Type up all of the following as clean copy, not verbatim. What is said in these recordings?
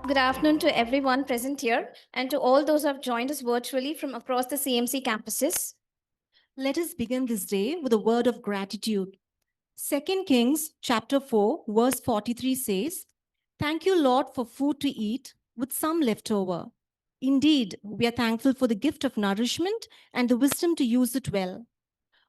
Good afternoon to everyone present here and to all those who have joined us virtually from across the CMC campuses. Let us begin this day with a word of gratitude. 2 Kings chapter 4 verse 43 says, "Thank you, Lord, for food to eat with some left over. Indeed, we are thankful for the gift of nourishment and the wisdom to use it well."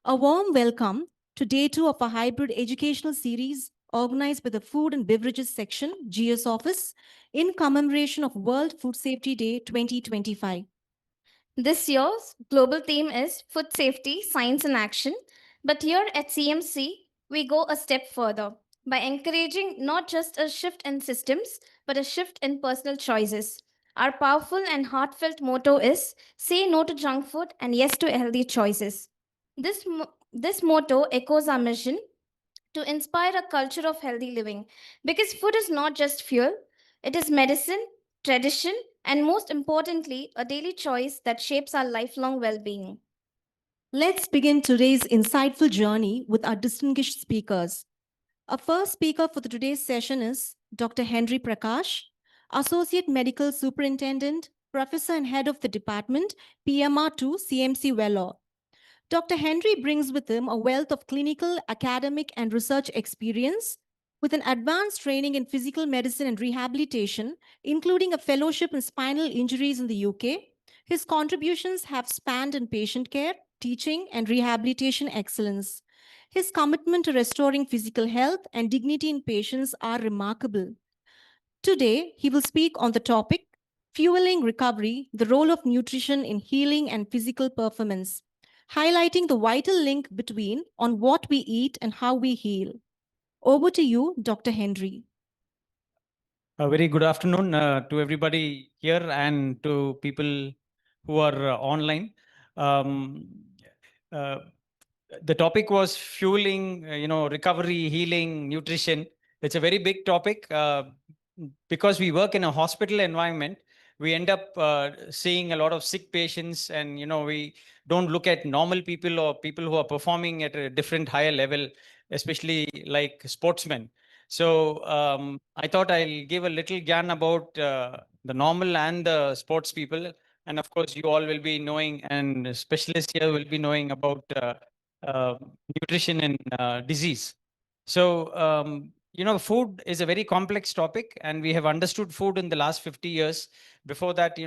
A warm welcome to day 2 of a hybrid educational series organized by the Food and Beverages section, GS office, in commemoration of World Food Safety Day 2025. This year's global theme is Food Safety, Science and Action. But here at CMC, we go a step further by encouraging not just a shift in systems, but a shift in personal choices. Our powerful and heartfelt motto is say no to junk food and yes to healthy choices. This motto echoes our mission to inspire a culture of healthy living because food is not just fuel, it is medicine, tradition, and most importantly, a daily choice that shapes our lifelong well being. Let's begin today's insightful journey with our distinguished speakers. Our first speaker for today's session is Dr. Henry Prakash, Associate Medical Superintendent, Professor and Head of the Department, PMR 2, CMC Vellore. Dr. Henry brings with him a wealth of clinical, academic, and research experience with an advanced training in physical medicine and rehabilitation, including a fellowship in spinal injuries in the UK. His contributions have spanned in patient care, teaching, and rehabilitation excellence. His commitment to restoring physical health and dignity in patients are remarkable. Today, he will speak on the topic, Fueling Recovery, the role of nutrition in healing and physical performance, highlighting the vital link between on what we eat and how we heal. Over to you, Dr. Henry. A very good afternoon to everybody here and to people who are online. Um, uh, the topic was fueling, recovery, healing, nutrition. It's a very big topic because we work in a hospital environment. We end up seeing a lot of sick patients, and we don't look at normal people or people who are performing at a different higher level, especially like sportsmen. So I thought I'll give a little gyan about the normal and the sports people. And of course, you all will be knowing, and specialists here will be knowing about uh, nutrition and disease. So, food is a very complex topic, and we have understood food in the last 50 years. Before that,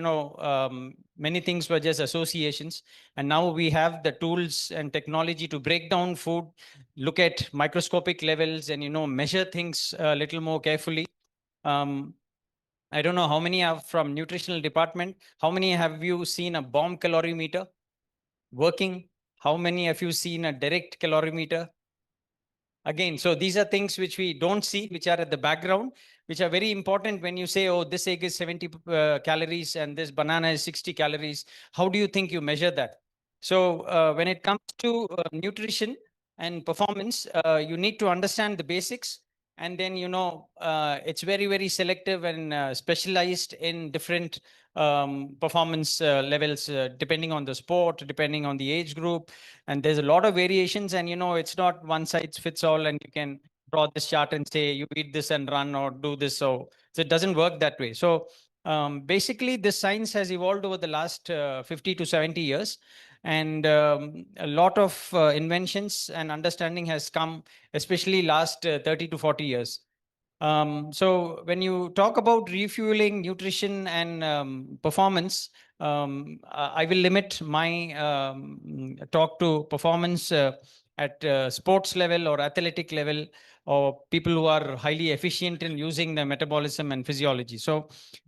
many things were just associations. And now we have the tools and technology to break down food, look at microscopic levels, and, measure things a little more carefully. I don't know how many are from nutritional department. How many have you seen a bomb calorimeter working? How many have you seen a direct calorimeter? Again, so these are things which we don't see, which are at the background, which are very important when you say, oh, this egg is 70 calories and this banana is 60 calories. How do you think you measure that? So when it comes to nutrition and performance, you need to understand the basics. And then, it's very, very selective and specialized in different performance levels, depending on the sport, depending on the age group. And there's a lot of variations, and it's not one size fits all, and you can draw this chart and say you eat this and run or do this. So it doesn't work that way. So basically, this science has evolved over the last 50 to 70 years. And a lot of inventions and understanding has come, especially last 30 to 40 years. So when you talk about refueling, nutrition, and performance, I will limit my talk to performance at sports level or athletic level, or people who are highly efficient in using the metabolism and physiology. So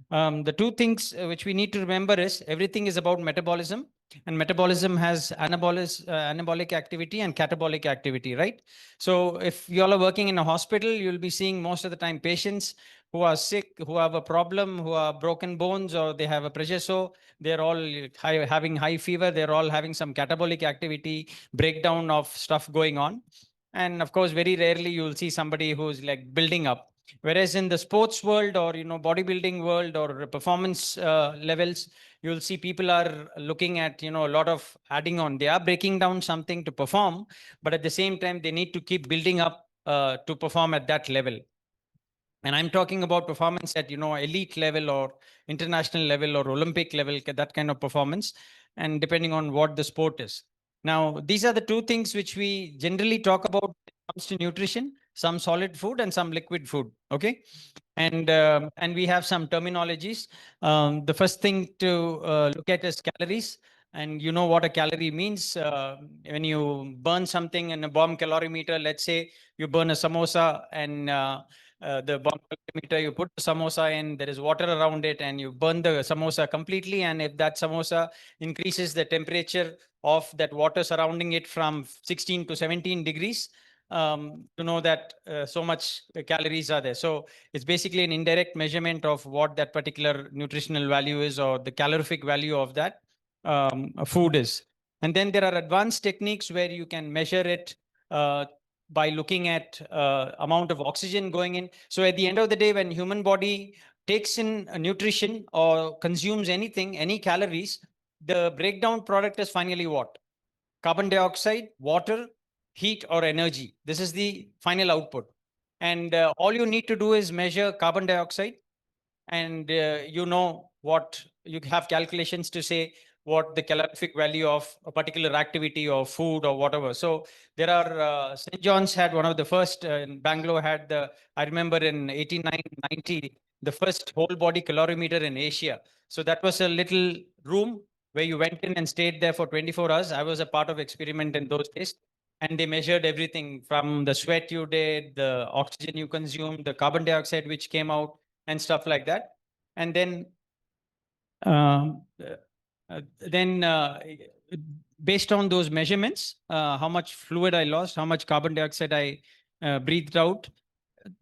the two things which we need to remember is everything is about metabolism, and metabolism has anabolic activity and catabolic activity, right? So if you all are working in a hospital, you'll be seeing most of the time patients who are sick, who have a problem, who are broken bones, or they have a pressure sore. They're all having high fever. They're all having some catabolic activity, breakdown of stuff going on. And of course, very rarely you will see somebody who's like building up. Whereas in the sports world, or bodybuilding world, or performance levels, you'll see people are looking at a lot of adding on. They are breaking down something to perform, but at the same time they need to keep building up to perform at that level. And I'm talking about performance at elite level, or international level, or Olympic level, that kind of performance, and depending on what the sport is. Now, these are the two things which we generally talk about when it comes to nutrition: some solid food and some liquid food. Okay. And we have some terminologies. The first thing to look at is calories. And you know what a calorie means. When you burn something in a bomb calorimeter, let's say you burn a samosa, and the bomb calorimeter, you put the samosa in, there is water around it, and you burn the samosa completely. And if that samosa increases the temperature of that water surrounding it from 16 to 17 degrees, to know that so much calories are there. So it's basically an indirect measurement of what that particular nutritional value is, or the calorific value of that food is. And then there are advanced techniques where you can measure it by looking at amount of oxygen going in. So at the end of the day, when human body takes in a nutrition or consumes anything, any calories, the breakdown product is finally what? Carbon dioxide, water, heat, or energy. This is the final output. And all you need to do is measure carbon dioxide, and what you have calculations to say what the calorific value of a particular activity or food or whatever. So there are St. John's had one of the first in Bangalore, had I remember in 89-90, the first whole body calorimeter in Asia. So that was a little room where you went in and stayed there for 24 hours. I was a part of experiment in those days. And they measured everything from the sweat you did, the oxygen you consumed, the carbon dioxide which came out, and stuff like that. And then um, then based on those measurements, how much fluid I lost, how much carbon dioxide I breathed out,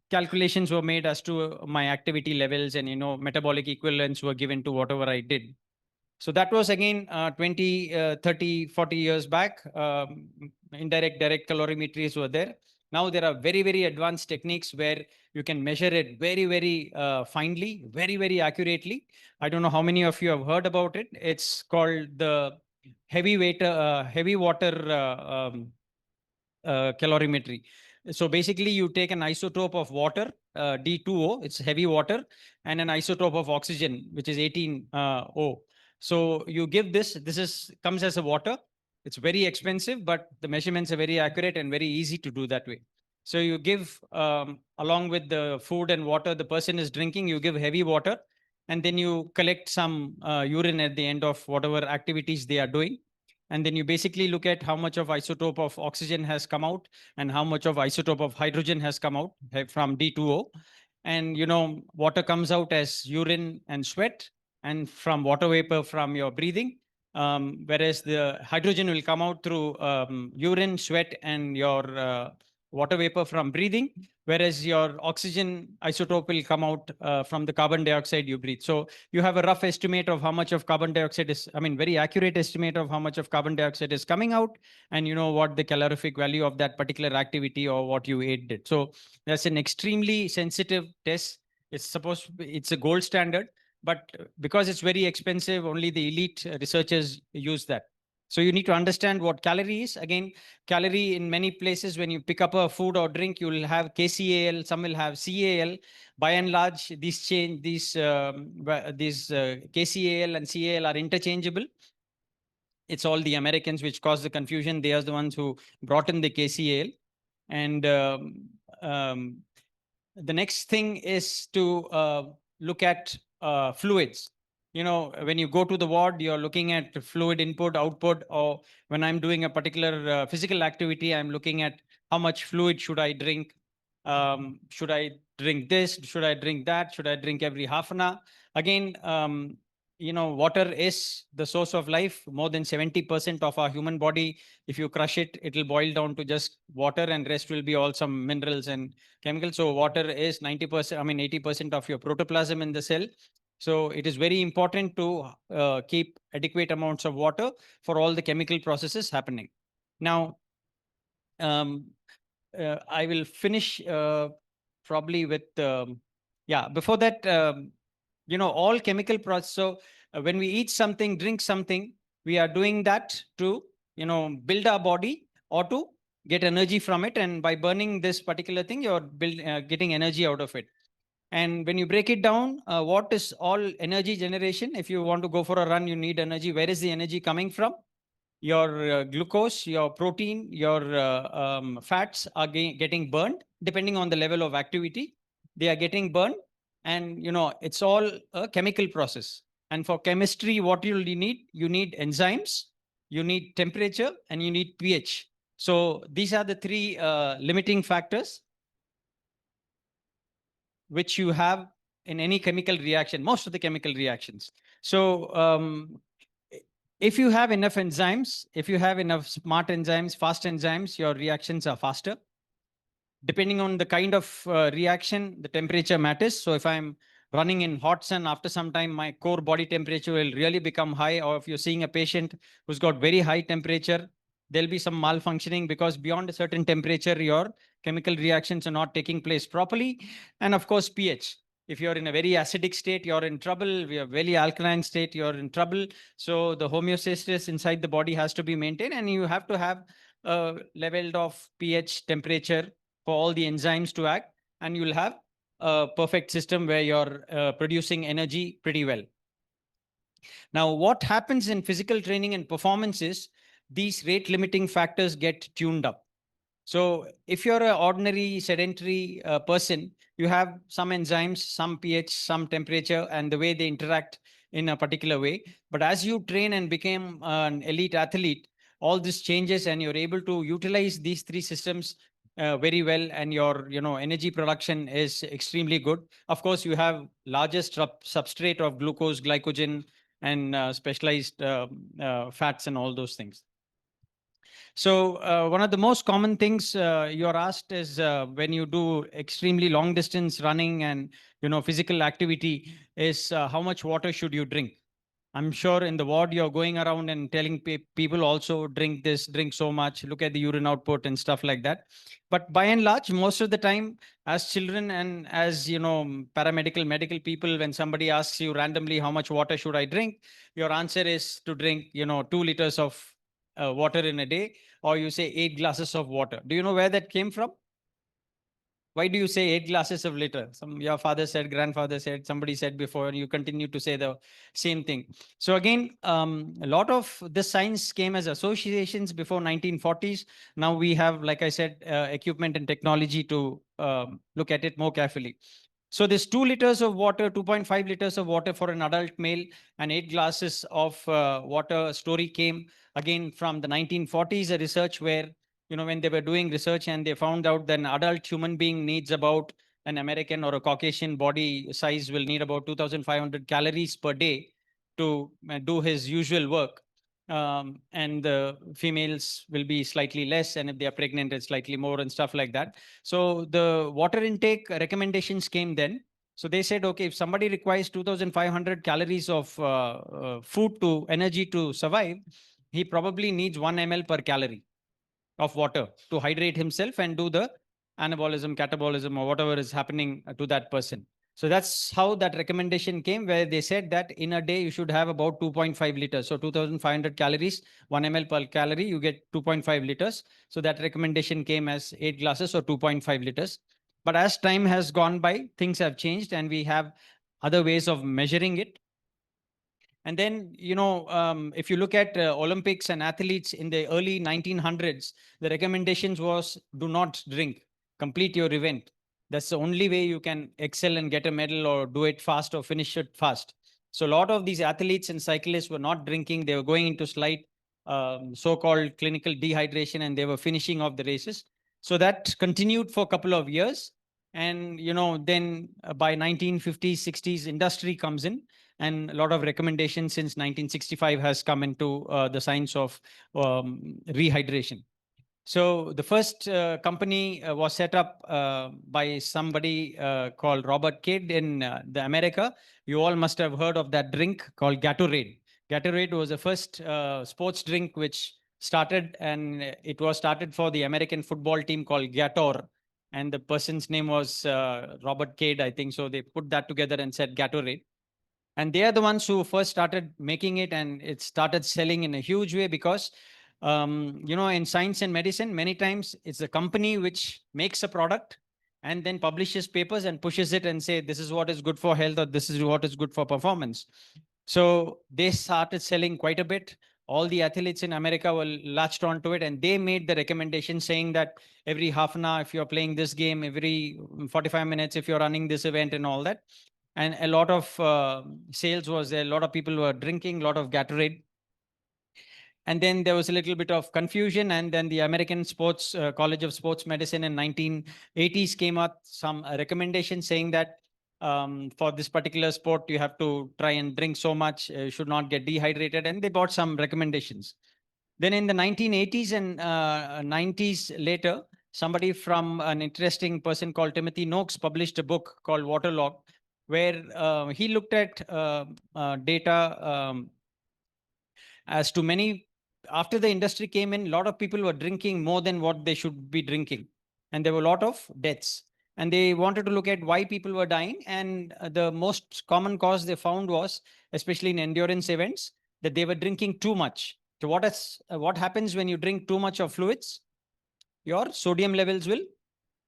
calculations were made as to my activity levels, and metabolic equivalents were given to whatever I did. So that was again 20, 30, 40 years back. Indirect, direct calorimetries were there. Now there are very, very advanced techniques where you can measure it very, very finely, very, very accurately. I don't know how many of you have heard about it. It's called the heavy water calorimetry. So basically, you take an isotope of water, D2O, it's heavy water, and an isotope of oxygen, which is 18O. So you give this comes as a water. It's very expensive, but the measurements are very accurate and very easy to do that way. So you give, along with the food and water the person is drinking, you give heavy water, and then you collect some urine at the end of whatever activities they are doing. And then you basically look at how much of isotope of oxygen has come out and how much of isotope of hydrogen has come out from D2O. And water comes out as urine and sweat, and from water vapor from your breathing. Whereas the hydrogen will come out through urine, sweat, and your water vapor from breathing, whereas your oxygen isotope will come out from the carbon dioxide you breathe. So you have a rough estimate of how much of carbon dioxide is, very accurate estimate of how much of carbon dioxide is coming out, and you know what the calorific value of that particular activity or what you ate did. So that's an extremely sensitive test. It's a gold standard, but because it's very expensive, only the elite researchers use that. So you need to understand what calorie is. Again, calorie in many places, when you pick up a food or drink, you will have KCAL, some will have CAL. By and large, these KCAL and CAL are interchangeable. It's all the Americans which caused the confusion. They are the ones who brought in the KCAL. And the next thing is to look at fluids. When you go to the ward, you're looking at fluid input, output, or when I'm doing a particular physical activity, I'm looking at how much fluid should I drink. Should I drink this? Should I drink that? Should I drink every half an hour? Again, water is the source of life. More than 70% of our human body, if you crush it, it'll boil down to just water, and rest will be all some minerals and chemicals. So water is 90%, 80% of your protoplasm in the cell. So it is very important to keep adequate amounts of water for all the chemical processes happening. Now, um, I will finish probably with, before that, all chemical process. So when we eat something, drink something, we are doing that to, build our body or to get energy from it. And by burning this particular thing, you're getting energy out of it. And when you break it down, what is all energy generation? If you want to go for a run, you need energy. Where is the energy coming from? Your glucose, your protein, your fats are getting burned depending on the level of activity. They are getting burned, and it's all a chemical process. And for chemistry, what you need enzymes, you need temperature, and you need pH. So these are the three limiting factors which you have in any chemical reaction, most of the chemical reactions. So if you have enough enzymes, if you have enough smart enzymes, fast enzymes, your reactions are faster. Depending on the kind of reaction, the temperature matters. So if I'm running in hot sun, after some time, my core body temperature will really become high. Or if you're seeing a patient who's got very high temperature, there'll be some malfunctioning, because beyond a certain temperature, your chemical reactions are not taking place properly. And of course, pH. If you're in a very acidic state, you're in trouble. We are very alkaline state, you're in trouble. So the homeostasis inside the body has to be maintained, and you have to have a level of pH temperature for all the enzymes to act, and you'll have a perfect system where you're producing energy pretty well. Now, what happens in physical training and performance is these rate limiting factors get tuned up. So if you're an ordinary sedentary person, you have some enzymes, some pH, some temperature, and the way they interact in a particular way. But as you train and become an elite athlete, all this changes, and you're able to utilize these three systems very well, and your energy production is extremely good. Of course, you have largest substrate of glucose, glycogen, and specialized fats and all those things. So one of the most common things you're asked is when you do extremely long distance running and physical activity is how much water should you drink? I'm sure in the ward you're going around and telling people also drink this, drink so much, look at the urine output and stuff like that. But by and large, most of the time, as children and as paramedical medical people, when somebody asks you randomly how much water should I drink, your answer is to drink 2 liters of water in a day, or you say 8 glasses of water. Do you know where that came from? Why do you say 8 glasses of litter? Your father said, grandfather said, somebody said before, and you continue to say the same thing. So again, a lot of this science came as associations before 1940s. Now we have, like I said, equipment and technology to look at it more carefully. So this 2 liters of water, 2.5 liters of water for an adult male, and 8 glasses of water story came again from the 1940s, a research where, when they were doing research, and they found out that an adult human being needs about, an American or a Caucasian body size will need about 2,500 calories per day to do his usual work. And the females will be slightly less, and if they are pregnant, it's slightly more and stuff like that. So the water intake recommendations came then. So they said, okay, if somebody requires 2,500 calories of food to energy to survive, he probably needs 1 ml per calorie of water to hydrate himself and do the anabolism, catabolism, or whatever is happening to that person. So that's how that recommendation came, where they said that in a day you should have about 2.5 liters. So 2,500 calories, 1 ml per calorie, you get 2.5 liters. So that recommendation came as 8 glasses or 2.5 liters. But as time has gone by, things have changed, and we have other ways of measuring it. And then, if you look at Olympics and athletes in the early 1900s, the recommendations was do not drink, complete your event. That's the only way you can excel and get a medal or do it fast or finish it fast. So a lot of these athletes and cyclists were not drinking. They were going into slight so-called clinical dehydration, and they were finishing off the races. So that continued for a couple of years. And, then by 1950s, 60s, industry comes in, and a lot of recommendations since 1965 has come into the science of rehydration. So the first company was set up by somebody called Robert Kidd in the America. You all must have heard of that drink called Gatorade. Gatorade was the first sports drink which started, and it was started for the American football team called Gator. And the person's name was Robert Kidd, I think. So they put that together and said Gatorade. And they are the ones who first started making it, and it started selling in a huge way because in science and medicine, many times it's a company which makes a product and then publishes papers and pushes it and say this is what is good for health or this is what is good for performance. So they started selling quite a bit. All the athletes in America were latched onto it, and they made the recommendation saying that every half an hour if you're playing this game, every 45 minutes if you're running this event and all that. And a lot of sales was there. A lot of people were drinking a lot of Gatorade. And then there was a little bit of confusion, and then the American Sports College of Sports Medicine in 1980s came up some recommendation saying that for this particular sport you have to try and drink so much, should not get dehydrated, and they brought some recommendations. Then in the 1980s and 90s later, somebody from an interesting person called Timothy Noakes published a book called Waterlog, where he looked at data as to many. After the industry came in, a lot of people were drinking more than what they should be drinking, and there were a lot of deaths. And they wanted to look at why people were dying, and the most common cause they found was, especially in endurance events, that they were drinking too much. So what happens when you drink too much of fluids? Your sodium levels will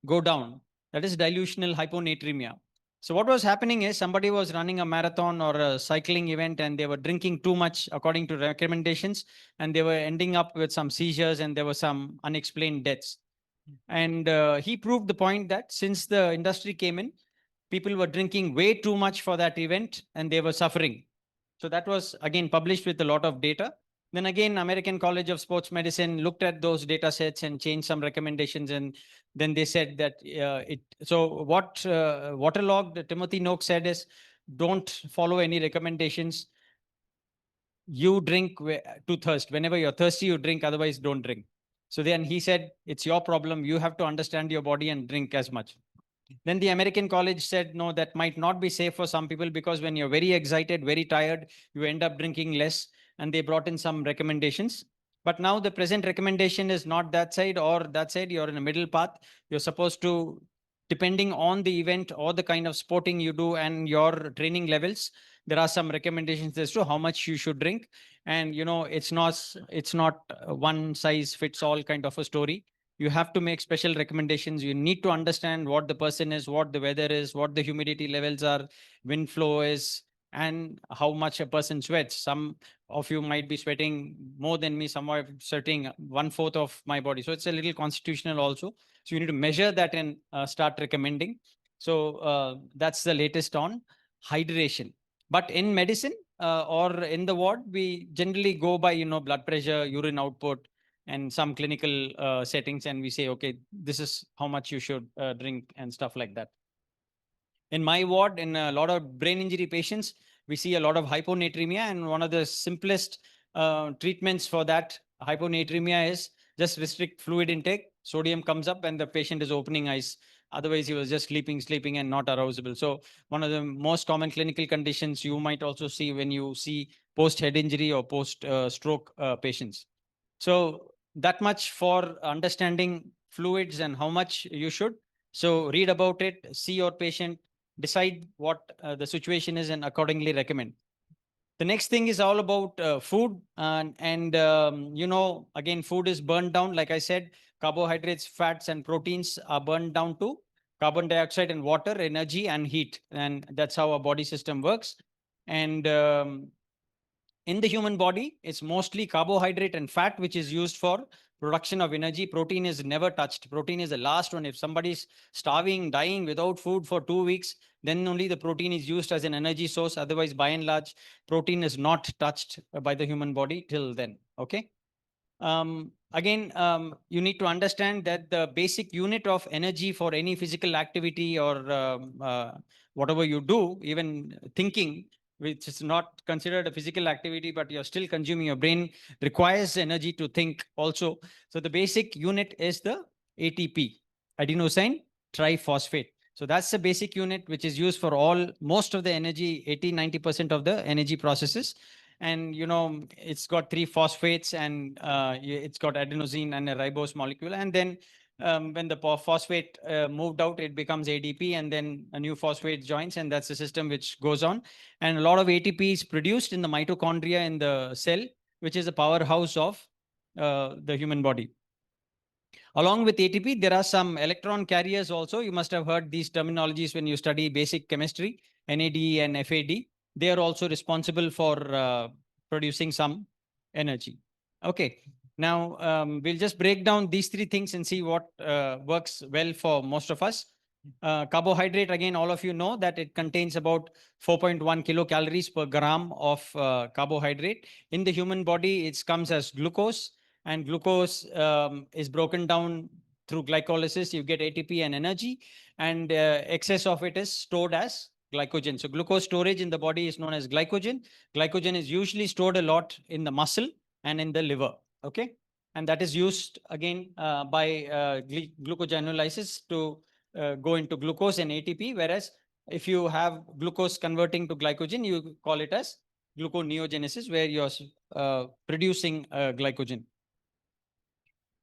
go down. That is dilutional hyponatremia. So what was happening is somebody was running a marathon or a cycling event and they were drinking too much according to recommendations, and they were ending up with some seizures and there were some unexplained deaths. And he proved the point that since the industry came in, people were drinking way too much for that event and they were suffering. So that was again published with a lot of data. Then again, American College of Sports Medicine looked at those data sets and changed some recommendations. And then they said that so what Waterlogged Timothy Noakes said is, don't follow any recommendations. You drink to thirst. Whenever you're thirsty, you drink. Otherwise, don't drink. So then he said, it's your problem. You have to understand your body and drink as much. Then the American college said, no, that might not be safe for some people because when you're very excited, very tired, you end up drinking less. And they brought in some recommendations. But now the present recommendation is not that side or that side. You're in a middle path. You're supposed to, depending on the event or the kind of sporting you do and your training levels, there are some recommendations as to how much you should drink. And it's not one size fits all kind of a story. You have to make special recommendations. You need to understand what the person is, what the weather is, what the humidity levels are, wind flow is, and how much a person sweats. Some of you might be sweating more than me. Some are sweating 1/4 of my body. So it's a little constitutional also. So you need to measure that and start recommending. So that's the latest on hydration. But in medicine or in the ward, we generally go by blood pressure, urine output, and some clinical settings, and we say, okay, this is how much you should drink and stuff like that. In my ward, in a lot of brain injury patients, we see a lot of hyponatremia, and one of the simplest treatments for that hyponatremia is just restrict fluid intake. Sodium comes up and the patient is opening eyes. Otherwise, he was just sleeping and not arousable. So one of the most common clinical conditions you might also see when you see post head injury or post stroke patients. So that much for understanding fluids and how much you should. So read about it, see your patient, decide what the situation is, and accordingly recommend. The next thing is all about food. Again, food is burned down. Like I said, carbohydrates, fats, and proteins are burned down to carbon dioxide and water, energy, and heat. And that's how our body system works. And in the human body, it's mostly carbohydrate and fat, which is used for production of energy. Protein is never touched. Protein is the last one. If somebody's starving, dying without food for 2 weeks, then only the protein is used as an energy source. Otherwise, by and large, protein is not touched by the human body till then. Okay. You need to understand that the basic unit of energy for any physical activity or whatever you do, even thinking, which is not considered a physical activity, but you're still consuming. Your brain requires energy to think also. So the basic unit is the ATP, adenosine triphosphate. So that's the basic unit which is used for most of the energy, 80-90% of the energy processes. And it's got three phosphates, and it's got adenosine and a ribose molecule. And then when the phosphate moved out, it becomes ADP, and then a new phosphate joins, and that's the system which goes on. And a lot of ATP is produced in the mitochondria in the cell, which is the powerhouse of the human body. Along with ATP, there are some electron carriers also. You must have heard these terminologies when you study basic chemistry, NAD and FAD. They are also responsible for producing some energy. Okay. Now, we'll just break down these three things and see what works well for most of us. Carbohydrate, again, all of you know that it contains about 4.1 kilocalories per gram of carbohydrate. In the human body, it comes as glucose, and glucose is broken down through glycolysis. You get ATP and energy, and excess of it is stored as glycogen. So glucose storage in the body is known as glycogen. Glycogen is usually stored a lot in the muscle and in the liver. Okay. And that is used again by glucogenolysis to go into glucose and ATP. Whereas if you have glucose converting to glycogen, you call it as gluconeogenesis, where you're producing glycogen.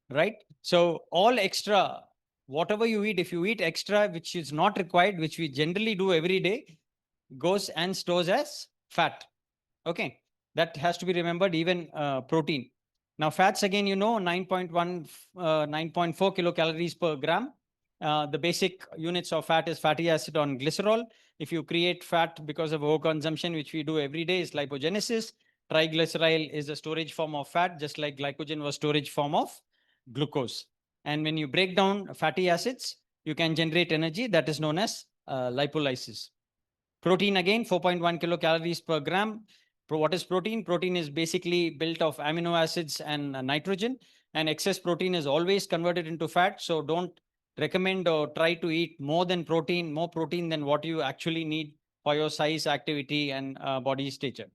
Right? So all extra, whatever you eat, if you eat extra, which is not required, which we generally do every day, goes and stores as fat. Okay. That has to be remembered, even protein. Now, fats, again, 9.1, 9.4 kilocalories per gram. The basic units of fat is fatty acid on glycerol. If you create fat because of overconsumption, which we do every day, is lipogenesis. Triglyceride is a storage form of fat, just like glycogen was storage form of glucose. And when you break down fatty acids, you can generate energy that is known as lipolysis. Protein, again, 4.1 kilocalories per gram. What is protein? Protein is basically built of amino acids and nitrogen, and excess protein is always converted into fat. So don't recommend or try to eat more protein than what you actually need for your size, activity, and body stature.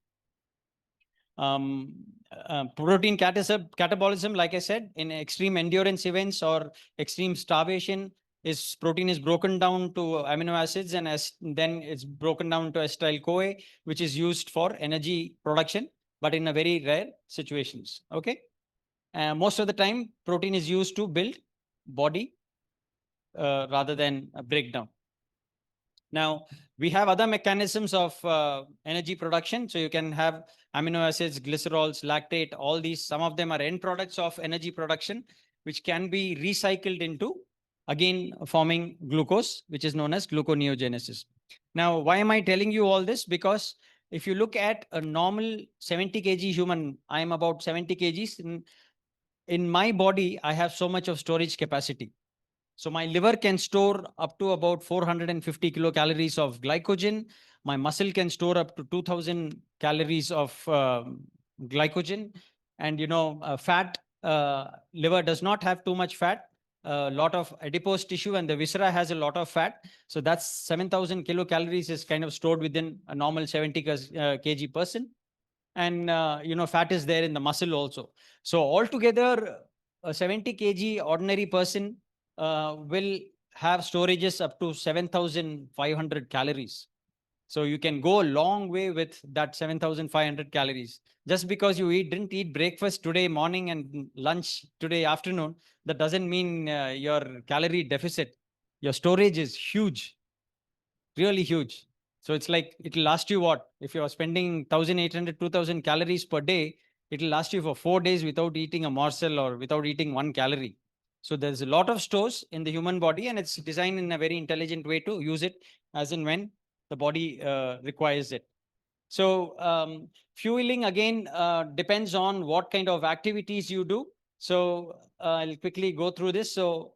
Protein catabolism, like I said, in extreme endurance events or extreme starvation, protein is broken down to amino acids, and then it's broken down to acetyl CoA, which is used for energy production, but in a very rare situations. Okay. Most of the time, protein is used to build body rather than breakdown. Now, we have other mechanisms of energy production. So you can have amino acids, glycerols, lactate, all these. Some of them are end products of energy production, which can be recycled into, again, forming glucose, which is known as gluconeogenesis. Now, why am I telling you all this? Because if you look at a normal 70 kg human, I am about 70 kgs. In my body, I have so much of storage capacity. So my liver can store up to about 450 kilocalories of glycogen. My muscle can store up to 2000 calories of glycogen. And, fat, liver does not have too much fat. A lot of adipose tissue, and the viscera has a lot of fat. So that's 7,000 kilocalories is kind of stored within a normal 70 kg person. And, fat is there in the muscle also. So altogether, a 70 kg ordinary person will have storages up to 7,500 calories. So you can go a long way with that 7,500 calories. Just because you didn't eat breakfast today morning and lunch today afternoon, that doesn't mean your calorie deficit. Your storage is huge, really huge. So it's like, it'll last you what? If you're spending 1,800, 2,000 calories per day, it'll last you for 4 days without eating a morsel or without eating 1 calorie. So there's a lot of stores in the human body, and it's designed in a very intelligent way to use it as and when the body requires it. So fueling, again, depends on what kind of activities you do. So I'll quickly go through this. So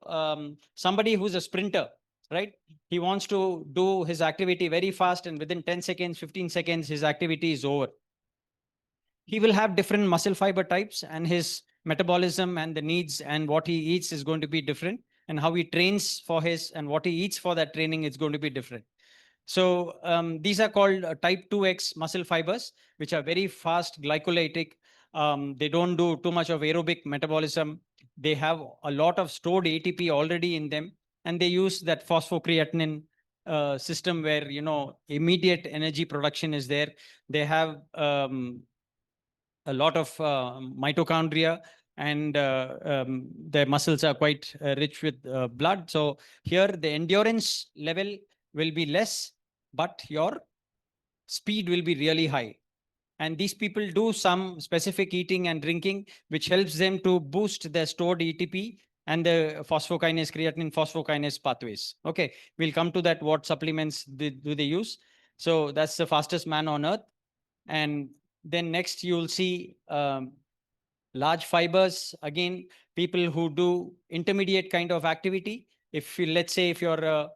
somebody who's a sprinter, right? He wants to do his activity very fast, and within 10 seconds, 15 seconds, his activity is over. He will have different muscle fiber types, and his metabolism and the needs and what he eats is going to be different, and how he trains for his and what he eats for that training is going to be different. So these are called type 2X muscle fibers, which are very fast glycolytic. They don't do too much of aerobic metabolism. They have a lot of stored ATP already in them, and they use that phosphocreatinine system where, you know, immediate energy production is there. They have a lot of mitochondria, and their muscles are quite rich with blood. So here the endurance level will be less, but your speed will be really high. And these people do some specific eating and drinking, which helps them to boost their stored ATP and the phosphokinase, creatine phosphokinase pathways. Okay, we'll come to that. What supplements do they use? So that's the fastest man on earth. And then next you'll see large fibers. Again, people who do intermediate kind of activity. If you, let's say, if you're a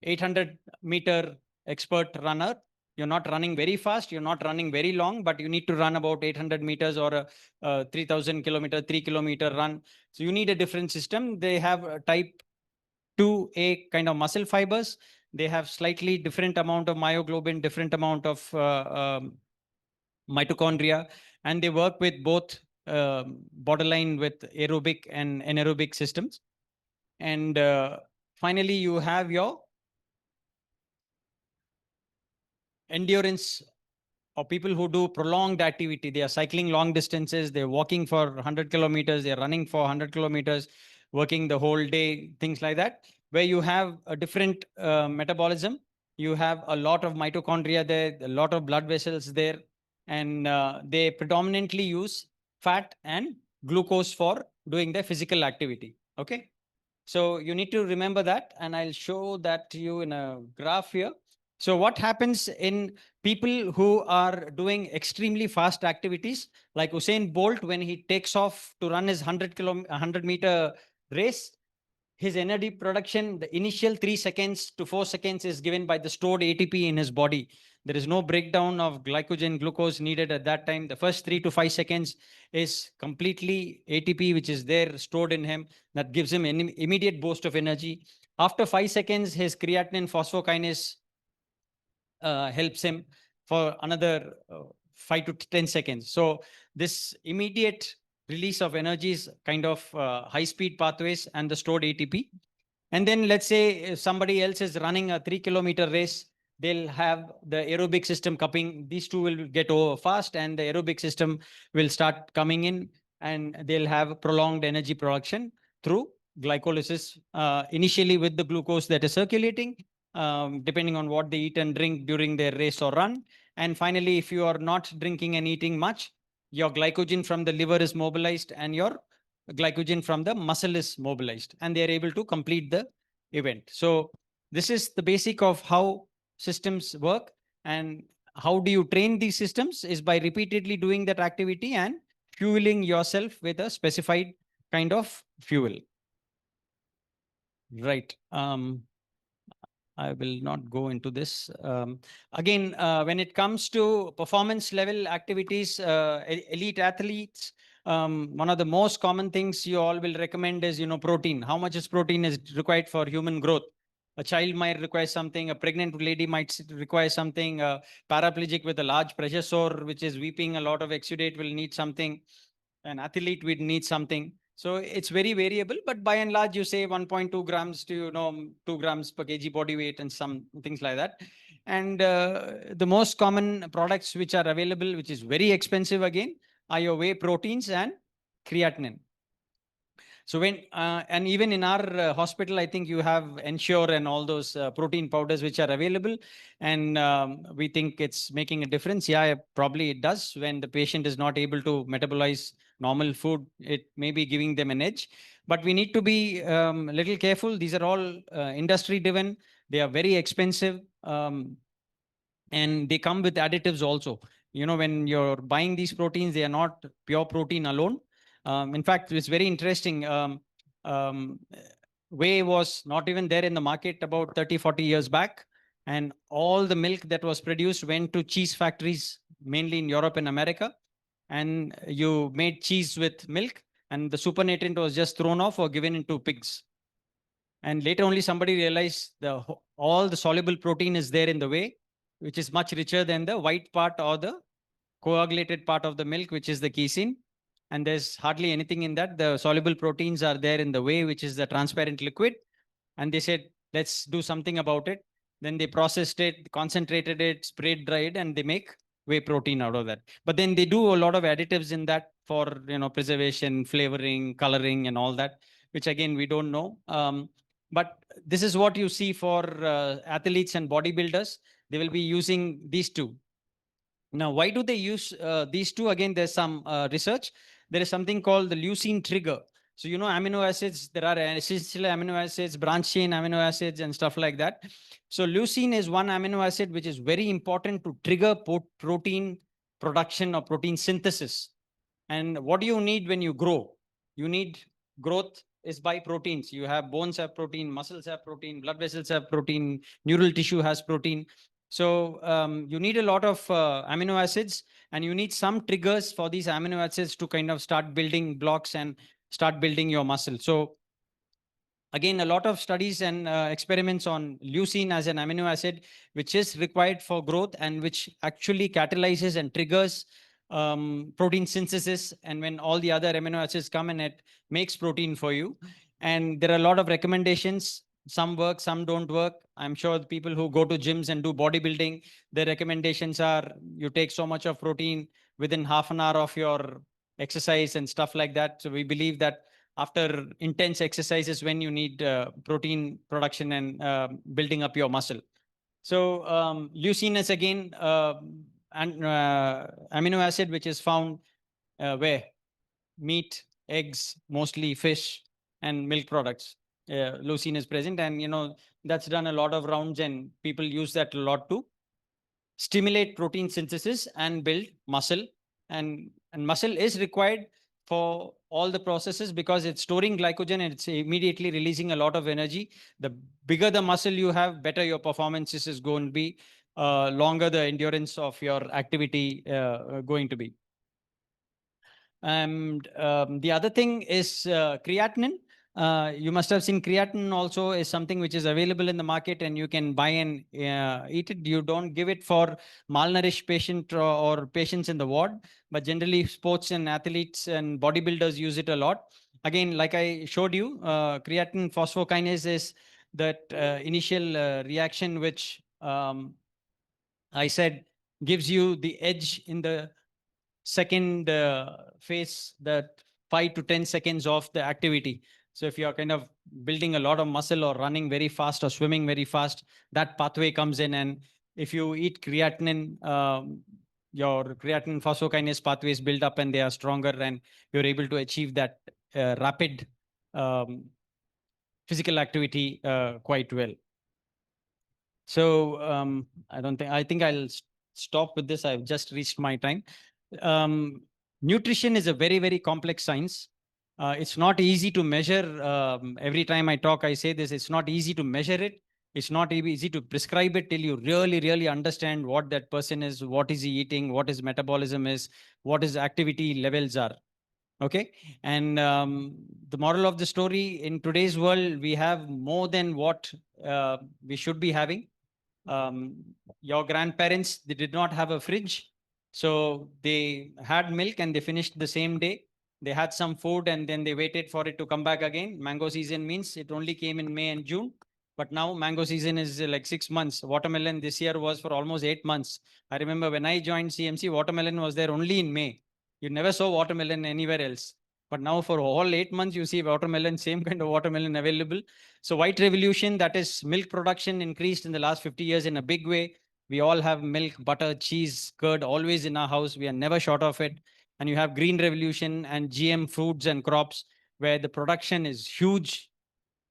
800-meter expert runner, you're not running very fast, you're not running very long, but you need to run about 800 meters or a 3000-kilometer, 3-kilometer run. So you need a different system. They have a type 2A kind of muscle fibers. They have slightly different amount of myoglobin, different amount of mitochondria, and they work with both borderline with aerobic and anaerobic systems. And finally, you have your endurance, or people who do prolonged activity. They are cycling long distances, they're walking for 100 kilometers, they're running for 100 kilometers, working the whole day, things like that, where you have a different metabolism. You have a lot of mitochondria there, a lot of blood vessels there, and they predominantly use fat and glucose for doing their physical activity. Okay. So you need to remember that, and I'll show that to you in a graph here. So what happens in people who are doing extremely fast activities, like Usain Bolt, when he takes off to run his 100-meter race, his energy production, the initial 3 seconds to 4 seconds is given by the stored ATP in his body. There is no breakdown of glycogen, glucose needed at that time. The first 3 to 5 seconds is completely ATP, which is there stored in him, that gives him an immediate boost of energy. After 5 seconds, his creatine phosphokinase helps him for another 5 to 10 seconds. So this immediate release of energy is kind of high speed pathways and the stored ATP. And then let's say if somebody else is running a 3-kilometer race, they'll have the aerobic system cupping. These two will get over fast, and the aerobic system will start coming in, and they'll have prolonged energy production through glycolysis, initially with the glucose that is circulating, depending on what they eat and drink during their race or run. And finally, if you are not drinking and eating much, your glycogen from the liver is mobilized and your glycogen from the muscle is mobilized, and they are able to complete the event. So this is the basic of how systems work. And how do you train these systems is by repeatedly doing that activity and fueling yourself with a specified kind of fuel. Right. I will not go into this. Again, when it comes to performance level activities, elite athletes, one of the most common things you all will recommend is, you know, protein. How much is protein is required for human growth? A child might require something, a pregnant lady might require something, a paraplegic with a large pressure sore, which is weeping a lot of exudate, will need something. An athlete would need something. So it's very variable, but by and large, you say 1.2 grams to, you know, 2 grams per kg body weight and some things like that. And the most common products which are available, which is very expensive again, are your whey proteins and creatinine. So when, and even in our hospital, I think you have Ensure and all those protein powders which are available. And we think it's making a difference. Yeah, probably it does. When the patient is not able to metabolize normal food, it may be giving them an edge. But we need to be a little careful. These are all industry driven. They are very expensive. And they come with additives also. You know, when you're buying these proteins, they are not pure protein alone. In fact, it's very interesting. Um, Whey was not even there in the market about 30, 40 years back. And all the milk that was produced went to cheese factories, mainly in Europe and America. And you made cheese with milk, and the supernatant was just thrown off or given into pigs. And later only somebody realized the all the soluble protein is there in the whey, which is much richer than the white part or the coagulated part of the milk, which is the casein. And there's hardly anything in that. The soluble proteins are there in the whey, which is the transparent liquid. And they said, let's do something about it. Then they processed it, concentrated it, sprayed dried, and they make whey protein out of that. But then they do a lot of additives in that for preservation, flavoring, coloring, and all that, which again we don't know. But this is what you see for athletes and bodybuilders. They will be using these two. Now, why do they use these two? Again, there's some research. There is something called the leucine trigger. So, amino acids, there are essential amino acids, branch chain amino acids, and stuff like that. So, leucine is one amino acid which is very important to trigger protein production or protein synthesis. And what do you need when you grow? You need growth is by proteins. You have bones have protein, muscles have protein, blood vessels have protein, neural tissue has protein. So you need a lot of amino acids, and you need some triggers for these amino acids to kind of start building blocks and start building your muscle. So again, a lot of studies and experiments on leucine as an amino acid, which is required for growth and which actually catalyzes and triggers protein synthesis. And when all the other amino acids come in, it makes protein for you. And there are a lot of recommendations. Some work, some don't work. I'm sure the people who go to gyms and do bodybuilding, their recommendations are you take so much of protein within half an hour of your exercise and stuff like that. So we believe that after intense exercises when you need protein production and building up your muscle. So leucine is again an amino acid which is found where meat, eggs, mostly fish, and milk products. Leucine is present, and that's done a lot of rounds, and people use that a lot to stimulate protein synthesis and build muscle. And muscle is required for all the processes because it's storing glycogen and it's immediately releasing a lot of energy. The bigger the muscle you have, better your performances is going to be, longer the endurance of your activity going to be. And the other thing is creatinine. You must have seen creatinine also is something which is available in the market and you can buy and eat it. You don't give it for malnourished patient or patients in the ward, but generally sports and athletes and bodybuilders use it a lot. Again, like I showed you, creatine phosphokinase is that initial reaction which I said gives you the edge in the second phase, that 5 to 10 seconds of the activity. So if you're kind of building a lot of muscle or running very fast or swimming very fast, that pathway comes in. And if you eat creatinine, your creatine phosphokinase pathways build up and they are stronger, and you're able to achieve that rapid um, physical activity quite well. So I think I'll stop with this. I've just reached my time. Nutrition is a very, very complex science. It's not easy to measure. Every time I talk, I say this, it's not easy to measure it. It's not easy to prescribe it till you really, really understand what that person is, what is he eating, what his metabolism is, what his activity levels are. Okay. And the moral of the story, in today's world, we have more than what we should be having. Your grandparents, they did not have a fridge. So they had milk and they finished the same day. They had some food and then they waited for it to come back again. Mango season means it only came in May and June. But now mango season is like 6 months. Watermelon this year was for almost 8 months. I remember when I joined CMC, watermelon was there only in May. You never saw watermelon anywhere else. But now for all 8 months, you see watermelon, same kind of watermelon available. So white revolution, that is milk production increased in the last 50 years in a big way. We all have milk, butter, cheese, curd always in our house. We are never short of it. And you have green revolution and GM foods and crops where the production is huge.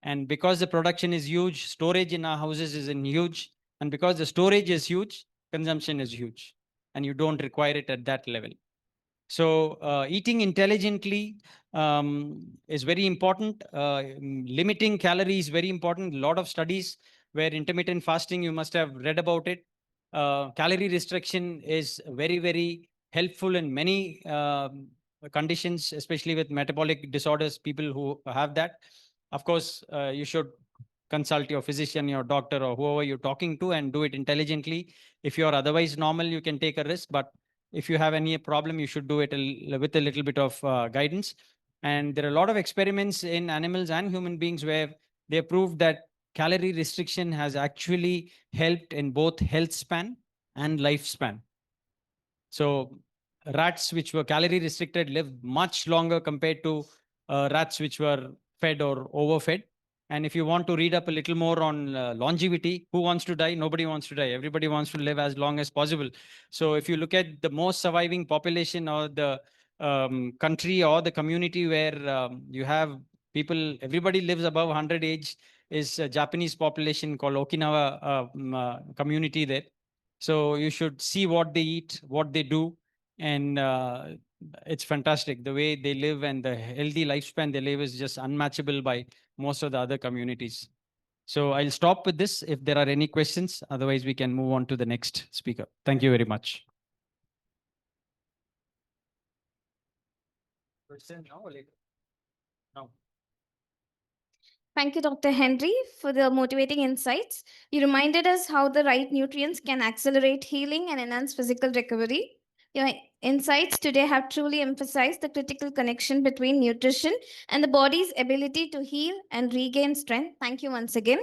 And because the production is huge, storage in our houses is in huge. And because the storage is huge, consumption is huge. And you don't require it at that level. So eating intelligently is very important. Limiting calories is very important. A lot of studies where intermittent fasting, you must have read about it. Calorie restriction is very, very helpful in many conditions, especially with metabolic disorders, people who have that. Of course, you should consult your physician, your doctor, or whoever you're talking to, and do it intelligently. If you're otherwise normal, you can take a risk, but if you have any problem, you should do it with a little bit of guidance. And there are a lot of experiments in animals and human beings where they proved that calorie restriction has actually helped in both health span and lifespan. So rats which were calorie restricted lived much longer compared to rats which were fed or overfed. And if you want to read up a little more on longevity, who wants to die? Nobody wants to die. Everybody wants to live as long as possible. So if you look at the most surviving population or the country or the community where you have people, everybody lives above 100 age, is a Japanese population called Okinawa community there. So you should see what they eat, what they do, and it's fantastic. The way they live and the healthy lifespan they live is just unmatchable by most of the other communities. So I'll stop with this if there are any questions. Otherwise, we can move on to the next speaker. Thank you very much. Question now or later? Now. Thank you, Dr. Henry, for the motivating insights. You reminded us how the right nutrients can accelerate healing and enhance physical recovery. Your insights today have truly emphasized the critical connection between nutrition and the body's ability to heal and regain strength. Thank you once again.